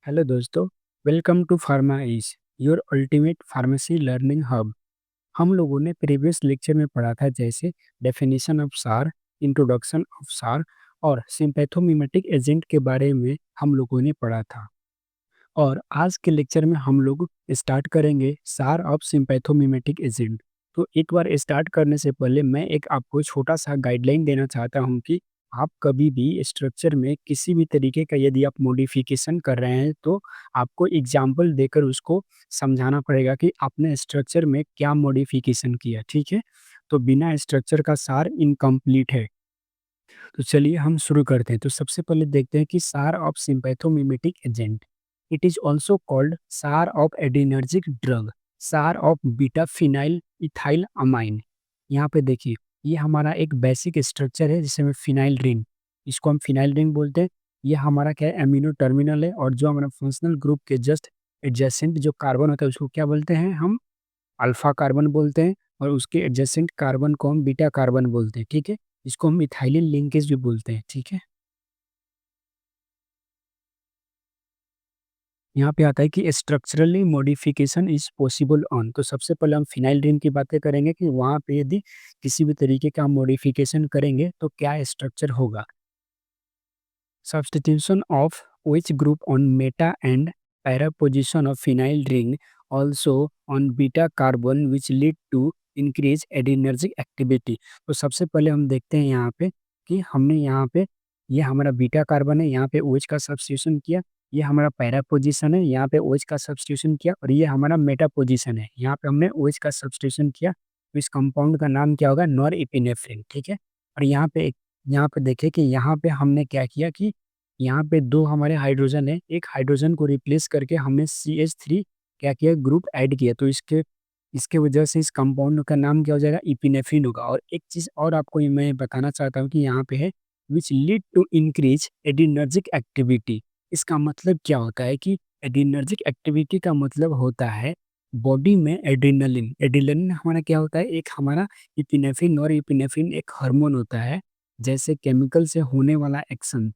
Hello दोस्तों, welcome to pharma is your ultimate pharmacy learning hub. हम लोगों ने प्रीवियस लेक्चर में पढ़ा था जैसे definition of SAR, introduction of SAR और सिंपैथोमिमेटिक एजेंट के बारे में हम लोगों ने पढ़ा था। और आज के लेक्चर में हम लोग स्टार्ट करेंगे सार ऑफ सिंपैथोमिमेटिक एजेंट। तो एक बार स्टार्ट करने से पहले मैं एक आपको छोटा सा गाइडलाइन देना चाहता हूँ कि आप कभी भी स्ट्रक्चर में किसी भी तरीके का यदि आप मॉडिफिकेशन कर रहे हैं तो आपको एग्जाम्पल देकर उसको समझाना पड़ेगा कि आपने स्ट्रक्चर में क्या मॉडिफिकेशन किया। ठीक है, तो बिना स्ट्रक्चर का सार इनकम्प्लीट है। तो चलिए हम शुरू करते हैं। तो सबसे पहले देखते हैं कि सार of sympathomimetic agent. It is also called सार ऑफ एडिनर्जिक ड्रग, सार of beta phenyl ethyl amine. यहाँ पे देखिए, ये हमारा एक बेसिक स्ट्रक्चर है जिसे में फिनाइल रिंग, इसको हम फिनाइल रिंग बोलते हैं। ये हमारा क्या है, एमिनो टर्मिनल है और जो हमारा फंक्शनल ग्रुप के जस्ट एडजेसेंट जो कार्बन होता है उसको क्या बोलते हैं हम, अल्फा कार्बन बोलते हैं। और उसके एडजेसेंट कार्बन को हम बीटा कार्बन बोलते हैं। ठीक है, इसको हम मिथाइलिन लिंकेज भी बोलते हैं। ठीक है, यहाँ पे आता है कि structurally modification is possible on. तो सबसे पहले हम फिनाइल रिंग की बातें करेंगे कि वहाँ पे यदि किसी भी तरीके का मॉडिफिकेशन करेंगे तो क्या स्ट्रक्चर होगा। Substitution of OH group on meta and para position of phenyl ring also on beta carbon which lead to increase adrenergic activity। तो सबसे पहले हम देखते हैं यहाँ पे कि हमने यहाँ पे ये हमारा बीटा कार्बन है, यहाँ पे OH का सब्स्टिट्यूशन किया। ये हमारा पैरा पोजीशन है, यहाँ पे OH का सब्स्टिट्यूशन किया। और ये हमारा मेटा पोजीशन है, यहाँ पे हमने OH का सब्स्टिट्यूशन किया। तो इस कंपाउंड का नाम क्या होगा, नॉर एपिनेफ्रिन। ठीक है, और यहाँ पे देखिए कि यहाँ पे हमने क्या किया कि यहाँ पे 2 हमारे हाइड्रोजन है, एक हाइड्रोजन को रिप्लेस करके हमने CH3 क्या किया, ग्रुप ऐड किया। तो इसके इसके वजह से इस कंपाउंड का नाम क्या हो जाएगा, इपिनेफ्रिन होगा। और एक चीज़ और आपको ये मैं बताना चाहता हूँ कि यहाँ पे है which lead to increase adrenergic activity. इसका मतलब क्या होता है कि एडिनर्जिक एक्टिविटी का मतलब होता है बॉडी में एड्रेनलिन। एड्रेनलिन हमारा क्या होता है, एक हमारा इपिनेफ्रिन, और इपिनेफ्रिन एक हार्मोन होता है। जैसे केमिकल से होने वाला एक्शन,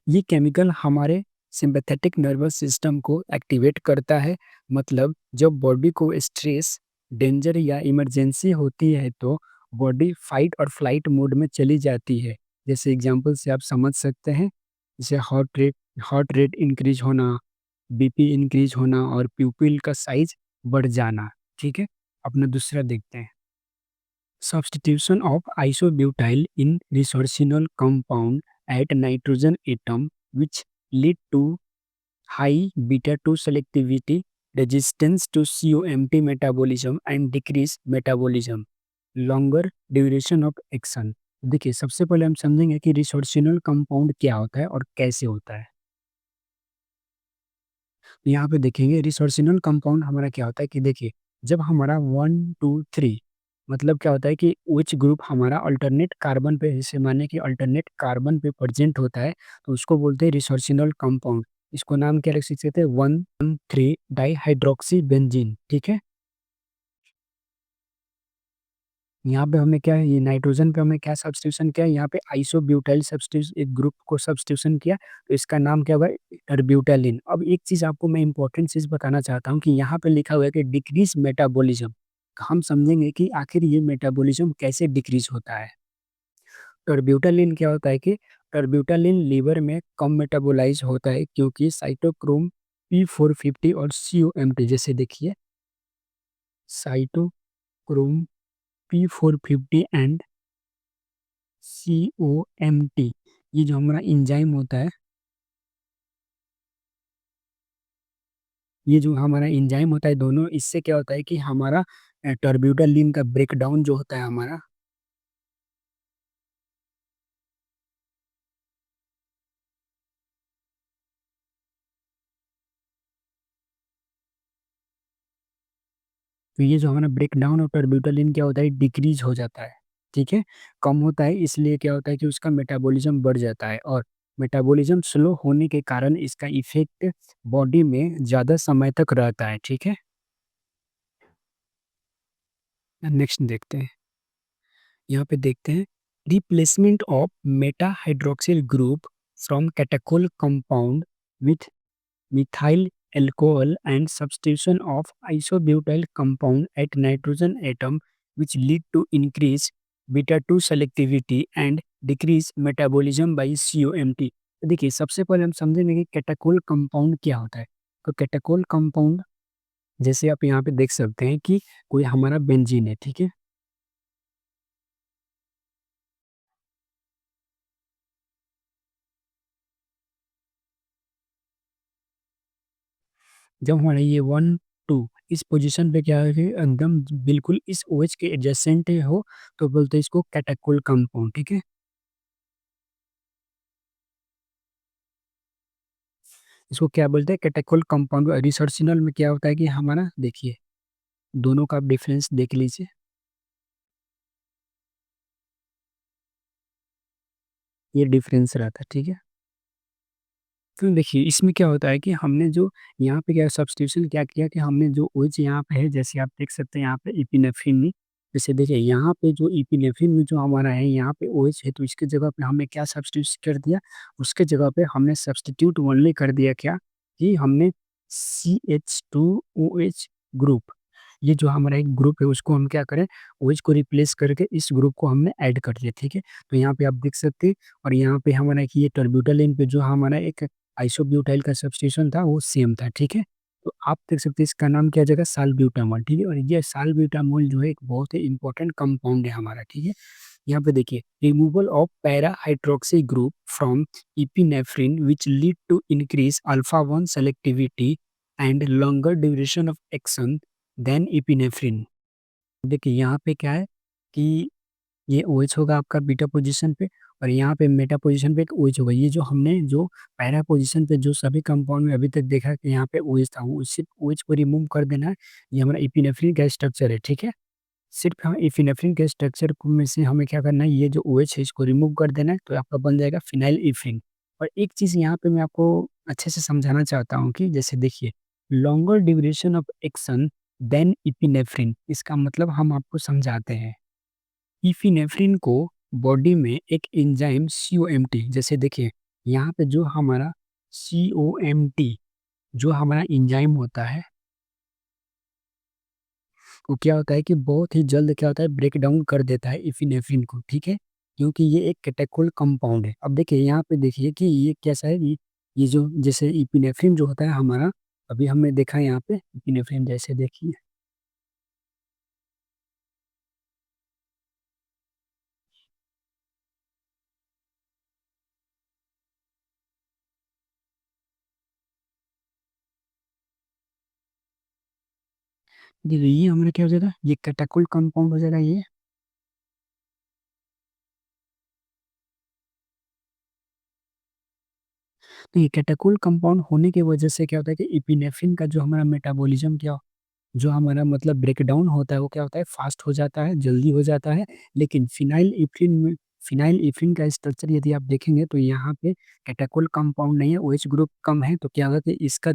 ये केमिकल हमारे सिंपैथेटिक नर्वस सिस्टम को एक्टिवेट करता है। मतलब जब बॉडी को स्ट्रेस, डेंजर या इमरजेंसी होती है तो बॉडी फाइट और फ्लाइट मोड में चली जाती है। जैसे एग्जांपल से आप समझ सकते हैं, जैसे हार्ट रेट इंक्रीज होना, बीपी इंक्रीज होना और प्यूपिल का साइज बढ़ जाना। ठीक है, अपना दूसरा देखते हैं। Substitution of isobutyl in resorcinol compound at nitrogen atom which lead to high beta-2 selectivity, resistance to COMT metabolism and decrease metabolism, longer duration of action। देखिए, सबसे पहले हम समझेंगे कि रिसोर्सिनल कंपाउंड क्या होता है और कैसे होता है। तो यहाँ पे देखेंगे रिसोर्सिनल कंपाउंड हमारा क्या होता है कि देखिए, जब हमारा 1 2 3 मतलब क्या होता है कि OH ग्रुप हमारा अल्टरनेट कार्बन पे, जैसे माने कि अल्टरनेट कार्बन पे प्रेजेंट होता है तो उसको बोलते हैं रिसोर्सिनल कंपाउंड। इसको नाम क्या रख सकते हैं, 1 3 डाइहाइड्रोक्सी बेंजीन। ठीक है, यहाँ पे हमने क्या है, ये नाइट्रोजन पे हमने क्या सब्स्टिट्यूशन किया, यहाँ पे आइसोब्यूटाइल सब्स्टिट्यूशन एक ग्रुप को सब्स्टिट्यूशन किया। तो इसका नाम क्या होगा, टर्ब्यूटालिन। अब एक चीज आपको मैं इंपॉर्टेंट चीज बताना चाहता हूँ कि यहाँ पे लिखा हुआ है कि डिक्रीज मेटाबॉलिज्म। हम समझेंगे कि आखिर ये मेटाबॉलिज्म कैसे डिक्रीज होता है। टर्ब्यूटालिन क्या होता है कि टर्ब्यूटालिन लीवर में कम मेटाबोलाइज होता है क्योंकि साइटोक्रोम P450 और COMT, जैसे देखिए साइटोक्रोम P450 एंड COMT, ये जो हमारा एंजाइम होता है, ये जो हमारा एंजाइम होता है, दोनों इससे क्या होता है कि हमारा टर्ब्यूटालिन का ब्रेकडाउन जो होता है हमारा, तो ये जो हमारा ब्रेकडाउन ऑफ टर्ब्यूटालिन क्या होता है, डिक्रीज हो जाता है। ठीक है, कम होता है, इसलिए क्या होता है कि उसका मेटाबॉलिज्म बढ़ जाता है। और मेटाबॉलिज्म स्लो होने के कारण इसका इफेक्ट बॉडी में ज़्यादा समय तक रहता है। ठीक है, नेक्स्ट देखते हैं। यहाँ पे देखते हैं replacement of meta hydroxyl group from catechol compound with methyl alcohol and substitution of isobutyl compound at nitrogen atom, which lead to increase beta 2 selectivity and decrease metabolism by COMT। तो देखिए सबसे पहले हम समझेंगे कि कैटाकोल कंपाउंड क्या होता है। तो कैटाकोल कंपाउंड जैसे आप यहाँ पे देख सकते हैं कि कोई हमारा बेंजीन है, ठीक है। जब हमारा ये 1, 2 इस पोज़ीशन पे क्या है कि एकदम बिल्कुल इस ओएच के एडजेसेंट हो, तो बोलते हैं इसको कैटाकोल कंपाउंड, ठीक है। इसको क्या बोलते हैं कैटाकोल कंपाउंड। रिसर्चिनल में क्या होता है कि हमारा देखिए, दोनों का आप डिफरेंस देख लीजिए। ये डिफरेंस रहता है, ठीक है। तो देखिए इसमें क्या होता है कि हमने जो यहाँ पे क्या सब्स्टिट्यूशन क्या किया कि हमने जो ओएच यहाँ पे है, जैसे आप देख सकते हैं यहाँ पे इपिनेफ्रिन में, जैसे देखिए यहाँ पे जो इपिनेफ्रिन में जो हमारा है यहाँ पे ओएच है, तो इसके जगह पे हमने क्या सब्स्टिट्यूट कर दिया, उसके जगह पे हमने सब्स्टिट्यूट ओनली कर दिया क्या कि हमने CH2OH ग्रुप, ये जो हमारा एक ग्रुप है उसको हम क्या करें, ओएच को रिप्लेस करके इस ग्रुप को हमने ऐड कर दिया, ठीक है। तो यहाँ पे आप देख सकते हैं और यहाँ पे हमारा एक ये टर्ब्यूटालिन पे जो हमारा एक आइसोब्यूटाइल का सब्स्टिट्यूशन था वो सेम था, ठीक है। तो आप देख सकते हैं इसका नाम क्या हो जाएगा, सालब्यूटामॉल, ठीक है। और ये सालब्यूटामॉल जो है एक बहुत ही इंपॉर्टेंट कंपाउंड है हमारा, ठीक है। यहाँ पे देखिए removal of para hydroxy group from epinephrine which lead to increase alpha 1 selectivity and longer duration of action than epinephrine. देखिए यहाँ पे क्या है कि ये ओएच होगा आपका बीटा पोजीशन पे और यहाँ पे मेटा पोजीशन पे एक ओएच होगा। ये जो हमने जो पैरा पोजीशन पे जो सभी कंपाउंड में अभी तक देखा कि यहाँ पे ओएच था, वो सिर्फ ओएच को रिमूव कर देना है। ये हमारा इपिनेफ्रिन का स्ट्रक्चर है, ठीक है। सिर्फ हम इपिनेफ्रिन के स्ट्रक्चर को में से हमें क्या करना है, ये जो ओएच है इसको रिमूव कर देना है, तो आपका बन जाएगा फिनाइल इफ्रिन। और एक चीज़ यहाँ पे मैं आपको अच्छे से समझाना चाहता हूँ कि जैसे देखिए longer duration of action than epinephrine, इसका मतलब हम आपको समझाते हैं। इपिनेफ्रिन को बॉडी में एक एंजाइम सीओएमटी, जैसे देखिए यहाँ पे जो हमारा सीओएमटी जो हमारा एंजाइम होता है, वो क्या होता है कि बहुत ही जल्द क्या होता है ब्रेक डाउन कर देता है इपिनेफ्रिन को, ठीक है। क्योंकि ये एक कैटेकोल कंपाउंड है। अब देखिए यहाँ पे देखिए कि ये कैसा है, ये जो जैसे इपिनेफ्रिन जो होता है हमारा, अभी हमने देखा है यहाँ पे इपिनेफ्रिन, जैसे देखिए ये हमारा क्या हो जाएगा, ये कैटेकोल कंपाउंड हो जाएगा ये। तो ये कैटेकोल कंपाउंड होने की वजह से क्या होता है कि इपिनेफ्रिन का जो हमारा मेटाबॉलिज्म क्या, जो हमारा मतलब ब्रेकडाउन होता है वो क्या होता है फास्ट हो जाता है, जल्दी हो जाता है। लेकिन फिनाइल इफ्रिन का स्ट्रक्चर यदि आप देखेंगे तो यहाँ पे कैटाकोल कंपाउंड नहीं है, ओएच ग्रुप कम है, तो क्या होगा कि इसका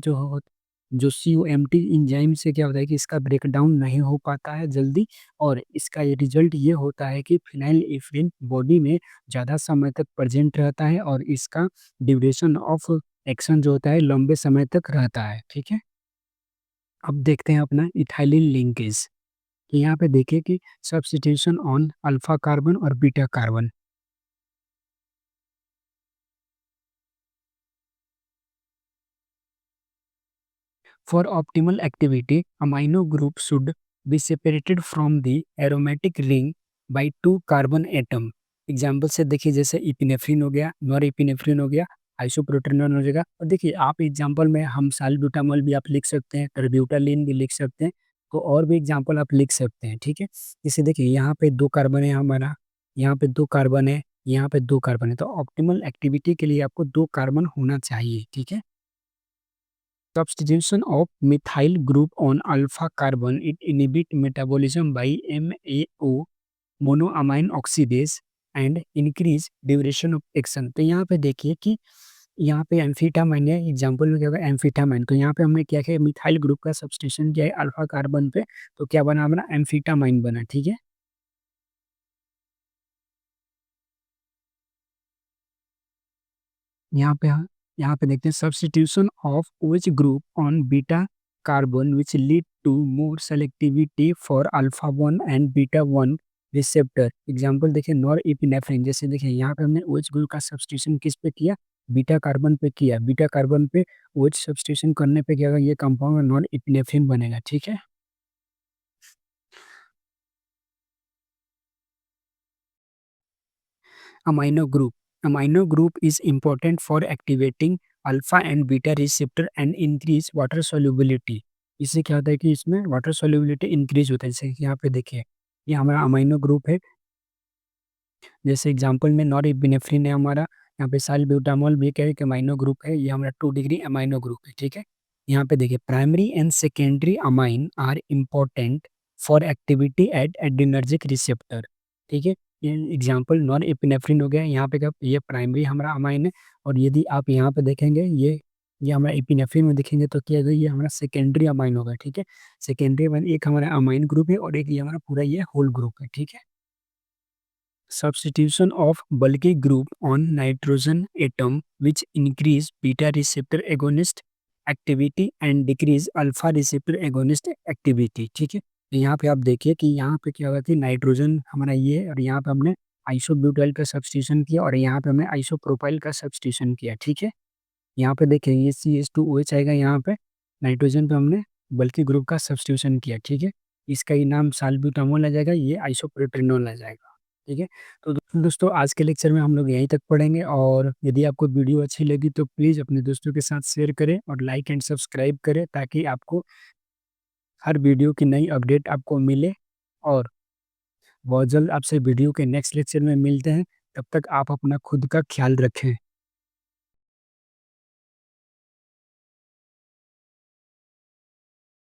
जो सीओएमटी एंजाइम से क्या होता है कि इसका ब्रेकडाउन नहीं हो पाता है जल्दी। और इसका ये रिजल्ट ये होता है कि फिनाइल इफ्रिन बॉडी में ज़्यादा समय तक प्रेजेंट रहता है और इसका ड्यूरेशन ऑफ एक्शन जो होता है लंबे समय तक रहता है, ठीक है। अब देखते हैं अपना इथाइलिन लिंकेज। तो यहाँ पे देखिए कि सब्स्टिट्यूशन ऑन अल्फा कार्बन और beta carbon for optimal activity amino group should be separated from the aromatic ring by 2 carbon atom. Example से देखिए जैसे इपिनेफ्रिन हो गया, नॉर इपिनेफ्रिन हो गया, आइसोप्रोटेनॉन हो जाएगा। और देखिए आप एग्जाम्पल में हम सालब्यूटामॉल भी आप लिख सकते हैं, टर्ब्यूटालिन भी लिख सकते हैं। तो और भी एग्जाम्पल आप लिख सकते हैं, ठीक है। जैसे देखिए यहाँ पे 2 कार्बन है हमारा, यहाँ पे 2 कार्बन है, यहाँ पे 2 कार्बन है, तो ऑप्टिमल एक्टिविटी के लिए आपको 2 कार्बन होना चाहिए, ठीक है। Substitution of methyl group on alpha carbon it inhibit metabolism by MAO monoamine oxidase and increase duration of action। तो यहाँ पे देखिए कि यहाँ पे एम्फीटामाइन है, एग्जाम्पल में क्या होगा एम्फीटामाइन, तो यहाँ पे हमने क्या किया मिथाइल ग्रुप का सब्स्टिट्यूशन किया है अल्फा कार्बन पे, तो क्या बना हमारा एम्फीटामाइन बना, ठीक है। यहाँ पे हाँ यहाँ पे देखते हैं substitution of OH group on beta carbon which lead to more selectivity for alpha 1 and beta 1 receptor. Example देखिए नॉरएपिनेफ्रिन, जैसे देखिए यहाँ पे हमने OH ग्रुप का सब्स्टिट्यूशन किस पे किया, बीटा कार्बन पे किया। बीटा कार्बन पे OH सब्स्टिट्यूशन करने पे क्या होगा, ये कंपाउंड नॉरएपिनेफ्रिन बनेगा, ठीक है। Amino group. Amino group is important for activating alpha and beta receptor and increase water solubility। इससे क्या होता है कि इसमें वाटर solubility इंक्रीज होता है। जैसे कि यहाँ पे देखिए, ये हमारा अमाइनो ग्रुप है। जैसे एग्जांपल में नॉरएपिनेफ्रिन है हमारा, यहाँ पे साइलब्यूटामॉल भी क्या है कि अमाइनो ग्रुप है, ये हमारा 2 डिग्री अमाइनो ग्रुप है, ठीक है। यहाँ पे देखिए primary and secondary amine are important for activity at adrenergic receptor, ठीक है। ये एग्जांपल नॉरएपिनेफ्रिन हो गया, यहाँ पे क्या, ये प्राइमरी हमारा अमाइन है। और यदि आप यहाँ पे देखेंगे, ये हमारा एपिनेफ्रिन में देखेंगे तो क्या है, ये हमारा सेकेंडरी अमाइन होगा, ठीक है। सेकेंडरी अमाइन एक हमारा अमाइन ग्रुप है और एक ये हमारा पूरा ये होल ग्रुप है, ठीक है। Substitution of bulky group on nitrogen atom which increase beta receptor agonist activity and decrease alpha receptor agonist activity, ठीक है। तो यहाँ पे आप देखिए कि यहाँ पे क्या होगा कि नाइट्रोजन हमारा ये है और यहाँ पे हमने आइसोब्यूटाइल का सब्स्टिट्यूशन किया और यहाँ पे हमने आइसोप्रोपाइल का सब्स्टिट्यूशन किया, ठीक है। यहाँ पे देखिए ये CH2OH आएगा, यहाँ पे नाइट्रोजन पे हमने बल्कि ग्रुप का सब्स्टिट्यूशन किया, ठीक है। इसका ही नाम साल्ब्यूटामॉल आ जाएगा, ये आइसोप्रोपेनॉल आ जाएगा, ठीक है। तो दोस्तों आज के लेक्चर में हम लोग यहीं तक पढ़ेंगे और यदि आपको वीडियो अच्छी लगी तो प्लीज़ अपने दोस्तों के साथ शेयर करें और लाइक एंड सब्सक्राइब करें ताकि आपको हर वीडियो की नई अपडेट आपको मिले। और बहुत जल्द आपसे वीडियो के नेक्स्ट लेक्चर में मिलते हैं, तब तक आप अपना खुद का ख्याल रखें।